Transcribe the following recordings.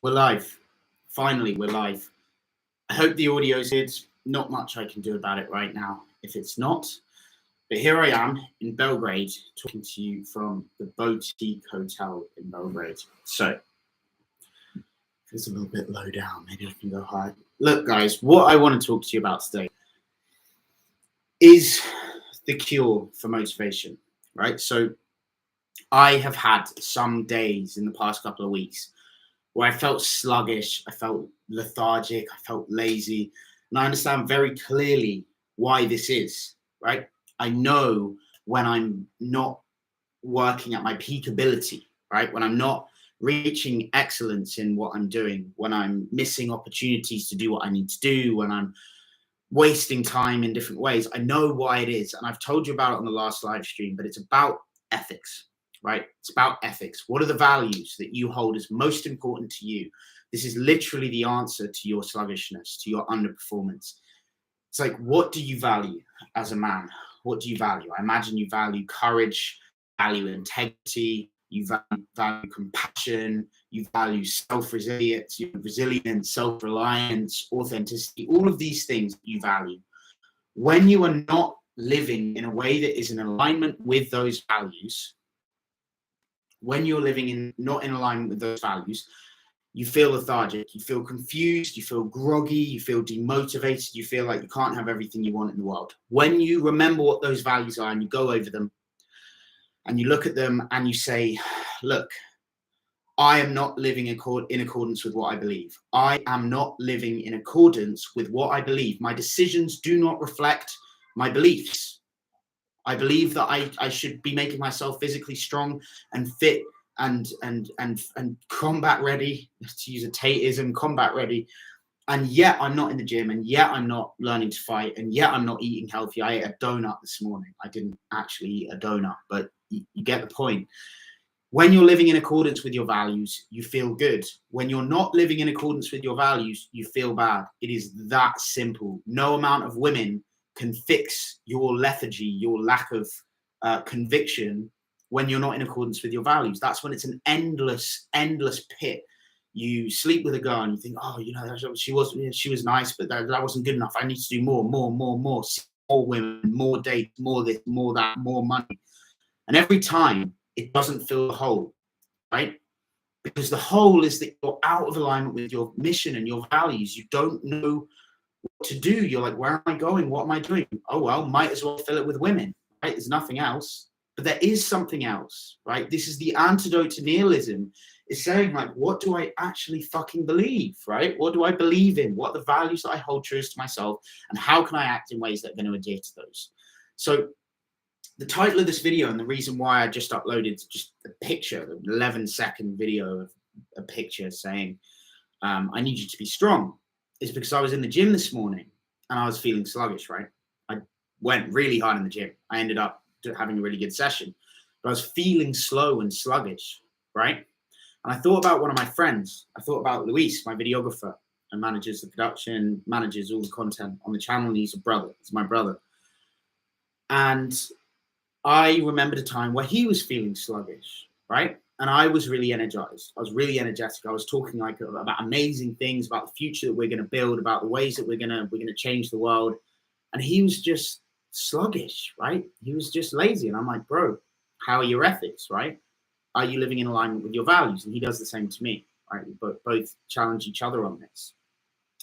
We're live. Finally, we're live. I hope the audio's good. Not much I can do about it right now if it's not. But here I am in Belgrade talking to you from the boutique hotel in Belgrade. So, it's a little bit low down. Maybe I can go high. Look, guys, what I want to talk to you about today is the cure for motivation, right? So, I have had some days in the past couple of weeks where I felt sluggish, I felt lethargic, I felt lazy. And I understand very clearly why this is, right? I know when I'm not working at my peak ability, right? When I'm not reaching excellence in what I'm doing, when I'm missing opportunities to do what I need to do, when I'm wasting time in different ways, I know why it is. And I've told you about it on the last live stream, but it's about ethics. Right? It's about ethics. What are the values that you hold as most important to you? This is literally the answer to your sluggishness, to your underperformance. It's like, what do you value as a man? What do you value? I imagine you value courage, value integrity, you value compassion, you value self-resilience, self-reliance, authenticity, all of these things you value. When you are not living in a way that is in alignment with those values, when you're living not in alignment with those values, you feel lethargic, you feel confused, you feel groggy, you feel demotivated, you feel like you can't have everything you want in the world. When you remember what those values are and you go over them and you look at them and you say, look, I am not living in accordance with what I believe. I am not living in accordance with what I believe. My decisions do not reflect my beliefs. I believe that I should be making myself physically strong and fit and combat ready, to use a Tateism, combat ready. And yet I'm not in the gym, and yet I'm not learning to fight, and yet I'm not eating healthy. I ate a donut this morning. I didn't actually eat a donut, but you get the point. When you're living in accordance with your values, you feel good. When you're not living in accordance with your values, you feel bad. It is that simple. No amount of women can fix your lethargy, your lack of conviction when you're not in accordance with your values. That's when it's an endless pit. You sleep with a girl and you think, oh, you know, she was nice, but that wasn't good enough. I need to do more women, more dates, more this, more that, more money. And every time it doesn't fill the hole, right? Because the hole is that you're out of alignment with your mission and your values. You don't know what to do. You're like, where am I going? What am I doing? Oh, well, might as well fill it with women, right? There's nothing else. But there is something else, right? This is the antidote to nihilism. It's saying, like, what do I actually fucking believe, right? What do I believe in? What are the values that I hold true to myself? And how can I act in ways that are going to adhere to those? So the title of this video, and the reason why I just uploaded just a picture, an 11-second video of a picture saying, I need you to be strong, is because I was in the gym this morning and I was feeling sluggish, right? I went really hard in the gym. I ended up having a really good session, but I was feeling slow and sluggish, right? And I thought about one of my friends. I thought about Luis, my videographer, and manages the production, manages all the content on the channel. And he's a brother. He's my brother. And I remembered a time where he was feeling sluggish, right? And I was really energized. I was really energetic. I was talking like about amazing things, about the future that we're going to build, about the ways that we're going to change the world. And he was just sluggish, right? He was just lazy. And I'm like, bro, how are your ethics, right? Are you living in alignment with your values? And he does the same to me, right? We both challenge each other on this.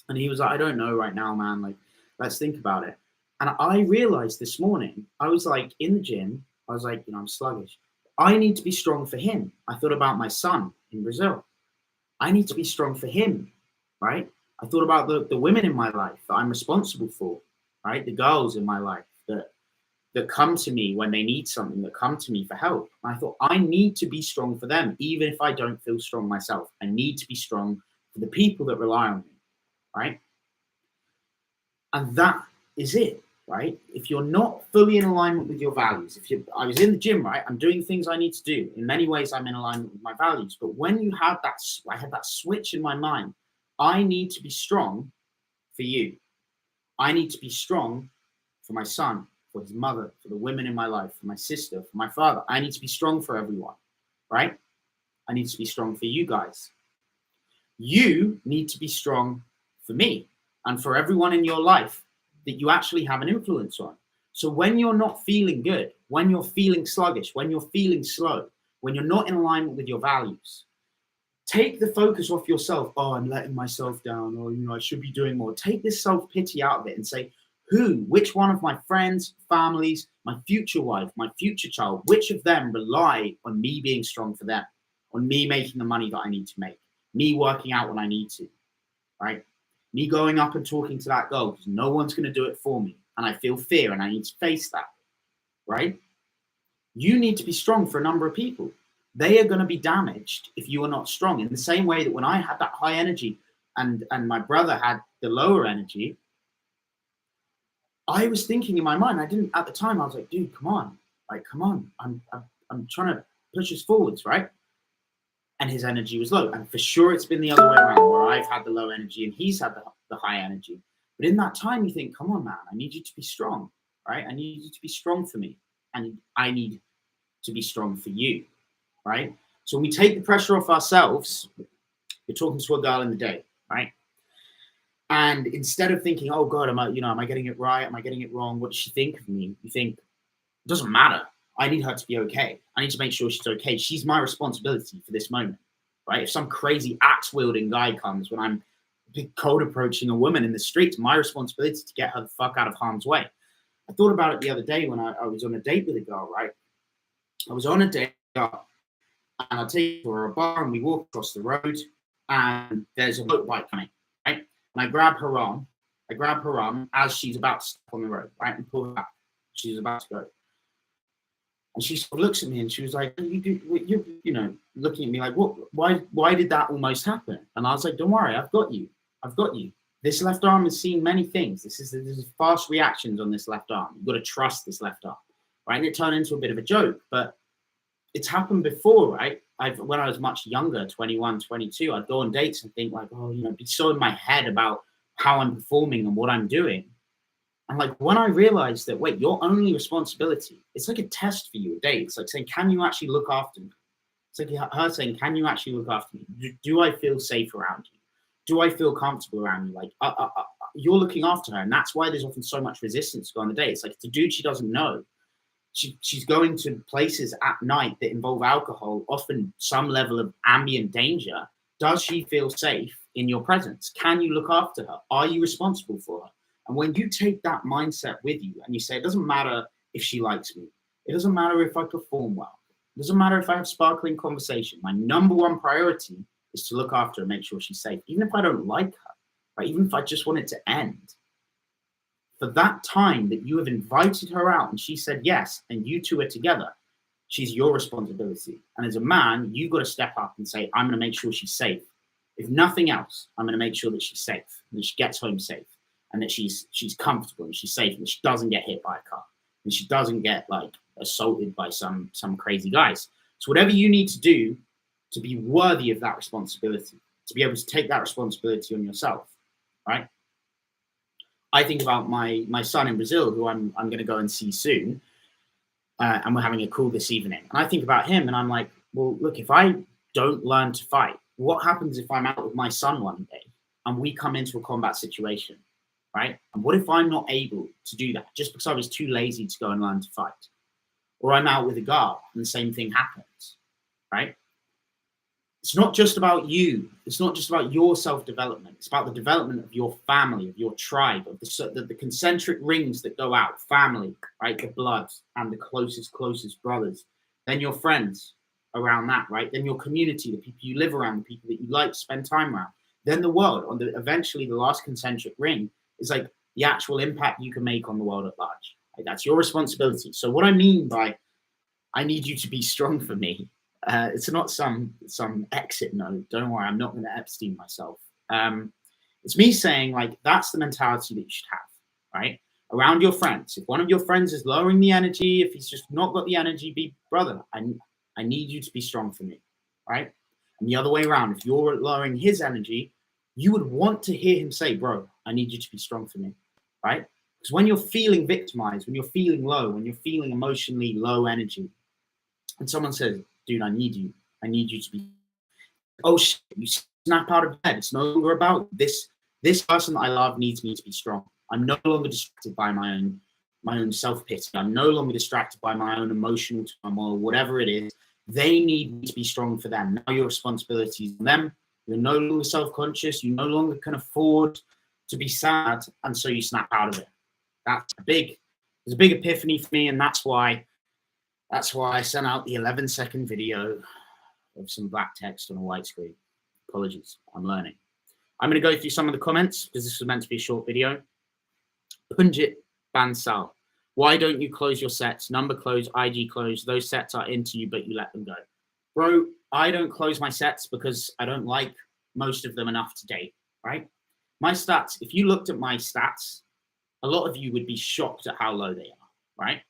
And he was like, I don't know right now, man. Like, let's think about it. And I realized this morning, I was like in the gym, I was like, you know, I'm sluggish. I need to be strong for him. I thought about my son in Brazil. I need to be strong for him, right? I thought about the women in my life that I'm responsible for, right? The girls in my life that come to me when they need something, that come to me for help. And I thought, I need to be strong for them, even if I don't feel strong myself. I need to be strong for the people that rely on me, right? And that is it. Right? If you're not fully in alignment with your values, I was in the gym, right? I'm doing things I need to do. In many ways, I'm in alignment with my values. But when you have that, I had that switch in my mind. I need to be strong for you. I need to be strong for my son, for his mother, for the women in my life, for my sister, for my father. I need to be strong for everyone, right? I need to be strong for you guys. You need to be strong for me and for everyone in your life that you actually have an influence on. So when you're not feeling good, when you're feeling sluggish, when you're feeling slow, when you're not in alignment with your values, take the focus off yourself. Oh, I'm letting myself down, or I should be doing more. Take this self-pity out of it and say, which one of my friends, families, my future wife, my future child, which of them rely on me being strong for them, on me making the money that I need to make, me working out when I need to, right? Me going up and talking to that girl because no one's going to do it for me. And I feel fear and I need to face that, right? You need to be strong for a number of people. They are going to be damaged if you are not strong. In the same way that when I had that high energy and my brother had the lower energy, I was thinking in my mind, at the time, I was like, dude, come on. I'm trying to push us forwards, right? And his energy was low. And for sure, it's been the other way around, where I've had the low energy and he's had the high energy. But in that time, you think, come on, man, I need you to be strong, right? I need you to be strong for me. And I need to be strong for you, right? So when we take the pressure off ourselves, you're talking to a girl in the day, right? And instead of thinking, oh God, am I getting it right? Am I getting it wrong? What does she think of me? You think, it doesn't matter. I need her to be okay. I need to make sure she's okay. She's my responsibility for this moment, right? If some crazy axe-wielding guy comes when I'm cold approaching a woman in the streets, my responsibility to get her the fuck out of harm's way. I thought about it the other day when I was on a date with a girl, right? I was on a date and I'll take her to a bar and we walk across the road and there's a motorbike coming, right? And I grab her arm as she's about to step on the road, right? And pull her back. She's about to go. And she sort of looks at me and she was like, you're looking at me like, what? Why did that almost happen? And I was like, don't worry, I've got you. This left arm has seen many things. This is fast reactions on this left arm. You've got to trust this left arm, right? And it turned into a bit of a joke, but it's happened before, right? When I was much younger, 21, 22, I'd go on dates and think like, be so in my head about how I'm performing and what I'm doing. And like when I realized that, wait, your only responsibility, it's like a test for you, a date. It's like saying, can you actually look after me? It's like her saying, can you actually look after me? Do I feel safe around you? Do I feel comfortable around you? Like you're looking after her. And that's why there's often so much resistance to go on the date. It's like it's a dude she doesn't know. She's going to places at night that involve alcohol, often some level of ambient danger. Does she feel safe in your presence? Can you look after her? Are you responsible for her? And when you take that mindset with you and you say, it doesn't matter if she likes me. It doesn't matter if I perform well. It doesn't matter if I have sparkling conversation. My number one priority is to look after her and make sure she's safe. Even if I don't like her, right? Even if I just want it to end. For that time that you have invited her out and she said yes, and you two are together, she's your responsibility. And as a man, you've got to step up and say, I'm going to make sure she's safe. If nothing else, I'm going to make sure that she's safe, and that she gets home safe, and that she's comfortable and she's safe, and that she doesn't get hit by a car, and she doesn't get like assaulted by some crazy guys. So whatever you need to do to be worthy of that responsibility, to be able to take that responsibility on yourself, right? I think about my son in Brazil, who I'm going to go and see soon, and we're having a call this evening. And I think about him, and I'm like, well, look, if I don't learn to fight, what happens if I'm out with my son one day and we come into a combat situation, right? And what if I'm not able to do that just because I was too lazy to go and learn to fight? Or I'm out with a girl and the same thing happens, right? It's not just about you. It's not just about your self-development. It's about the development of your family, of your tribe, of the concentric rings that go out, family, right? The blood and the closest brothers. Then your friends around that, right? Then your community, the people you live around, the people that you like to spend time around. Then the world. Eventually, the last concentric ring is like the actual impact you can make on the world at large. Like, that's your responsibility. So what I mean by I need you to be strong for me, it's not some exit note. Don't worry, I'm not going to Epstein myself. It's me saying, like, that's the mentality that you should have, right? Around your friends. If one of your friends is lowering the energy, if he's just not got the energy, be brother, I need you to be strong for me, right? And the other way around, if you're lowering his energy, you would want to hear him say, bro, I need you to be strong for me, right? Because when you're feeling victimized, when you're feeling low, when you're feeling emotionally low energy, and someone says, dude, I need you to be, oh shit, you snap out of bed. It's no longer about this person that I love needs me to be strong. I'm no longer distracted by my own self-pity. I'm no longer distracted by my own emotional turmoil, whatever it is. They need me to be strong for them. Now your responsibility is on them. You're no longer self-conscious. You no longer can afford to be sad, and so you snap out of it. That's there's a big epiphany for me, and that's why I sent out the 11-second video of some black text on a white screen. Apologies, I'm learning. I'm going to go through some of the comments because this was meant to be a short video. Punjit Bansal. Why don't you close your sets? Number close, IG close. Those sets are into you, but you let them go. Bro, I don't close my sets because I don't like most of them enough to date, right? My stats, if you looked at my stats, a lot of you would be shocked at how low they are, right?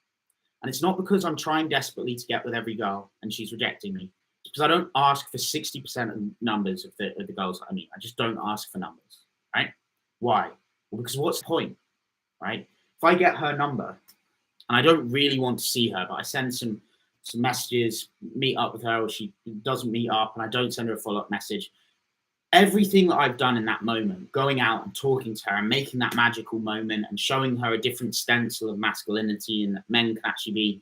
And it's not because I'm trying desperately to get with every girl and she's rejecting me. It's because I don't ask for 60% of numbers of the girls that I meet. I just don't ask for numbers, right? Why? Well, because what's the point, right? If I get her number and I don't really want to see her, but I send some messages, meet up with her, or she doesn't meet up and I don't send her a follow-up message, everything that I've done in that moment, going out and talking to her and making that magical moment and showing her a different stencil of masculinity and that men can be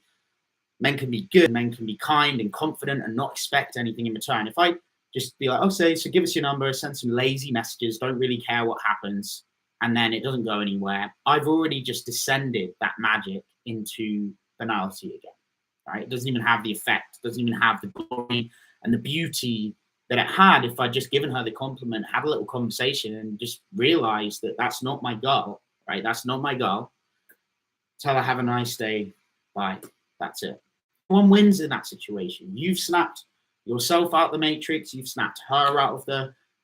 good, men can be kind and confident and not expect anything in return. If I just be like, oh, so give us your number, send some lazy messages, don't really care what happens, and then it doesn't go anywhere, I've already just descended that magic into banality again, right? It doesn't even have the effect, doesn't even have the glory and the beauty that it had if I'd just given her the compliment, had a little conversation and just realized that that's not my girl, right? That's not my girl. Tell her, have a nice day, bye. That's it. One wins in that situation. You've snapped yourself out the matrix. You've snapped her out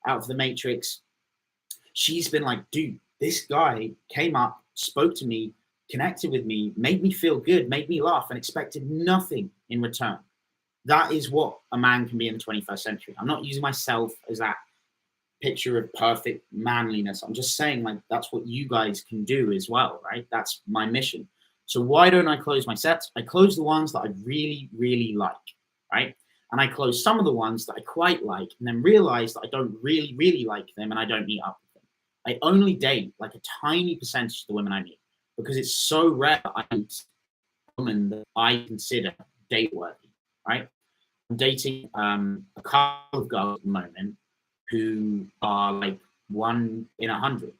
of the matrix. She's been like, dude, this guy came up, spoke to me, connected with me, made me feel good, made me laugh, and expected nothing in return. That is what a man can be in the 21st century. I'm not using myself as that picture of perfect manliness. I'm just saying, like, that's what you guys can do as well, right? That's my mission. So why don't I close my sets? I close the ones that I really, really like, right? And I close some of the ones that I quite like and then realize that I don't really, really like them and I don't meet up with them. I only date like a tiny percentage of the women I meet because it's so rare that I meet a woman that I consider date worthy, right? I'm dating a couple of girls at the moment who are like 1 in 100,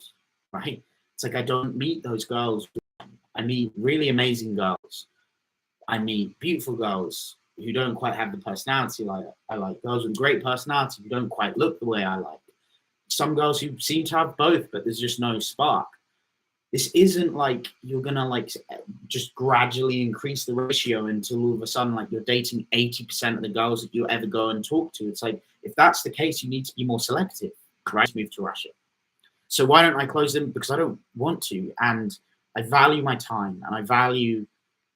right? It's like I don't meet those girls. I meet really amazing girls. I meet beautiful girls who don't quite have the personality like I like. Girls with great personality who don't quite look the way I like. Some girls who seem to have both, but there's just no spark. This isn't like you're gonna like just gradually increase the ratio until all of a sudden like you're dating 80% of the girls that you ever go and talk to. It's like, if that's the case, you need to be more selective, right? Move to Russia. So why don't I close them? Because I don't want to, and I value my time, and I value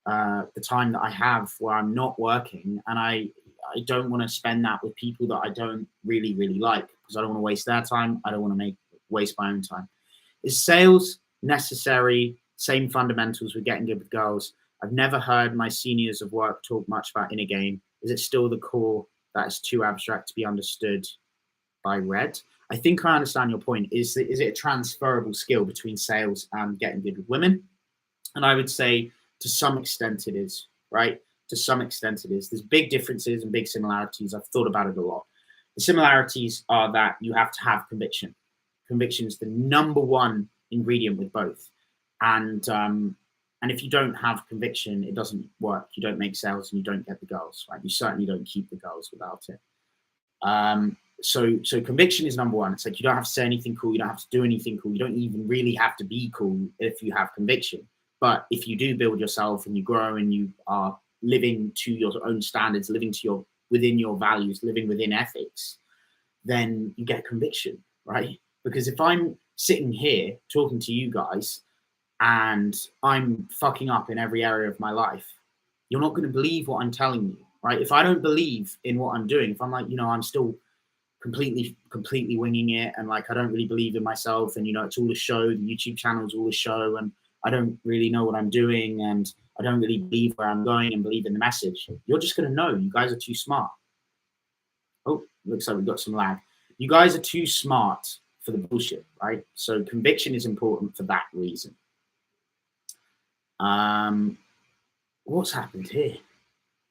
the time that I have where I'm not working, and I don't want to spend that with people that I don't really, really like, because I don't want to waste their time. I don't want to waste my own time. Is sales necessary? Same fundamentals with getting good with girls. I've never heard my seniors of work talk much about inner game. Is it still the core that is too abstract to be understood by Red? I think I understand your point. Is it a transferable skill between sales and getting good with women? And I would say to some extent it is, right? To some extent it is. There's big differences and big similarities. I've thought about it a lot. The similarities are that you have to have conviction. Conviction is the number one ingredient with both. And if you don't have conviction, it doesn't work. You don't make sales and you don't get the girls, right? You certainly don't keep the girls without it. So conviction is number one. It's like you don't have to say anything cool. You don't have to do anything cool. You don't even really have to be cool if you have conviction. But if you do build yourself and you grow and you are living to your own standards, living to within your values, living within ethics, then you get conviction, right? Because if I'm sitting here talking to you guys and I'm fucking up in every area of my life, you're not going to believe what I'm telling you, right? If I don't believe in what I'm doing, if I'm like, I'm still completely winging it, and like I don't really believe in myself, and it's all a show, the YouTube channel's all a show, and I don't really know what I'm doing, and I don't really believe where I'm going and believe in the message, you're just going to know you guys are too smart. Oh, looks like we've got some lag. You guys are too smart for the bullshit, right? So conviction is important for that reason. What's happened here?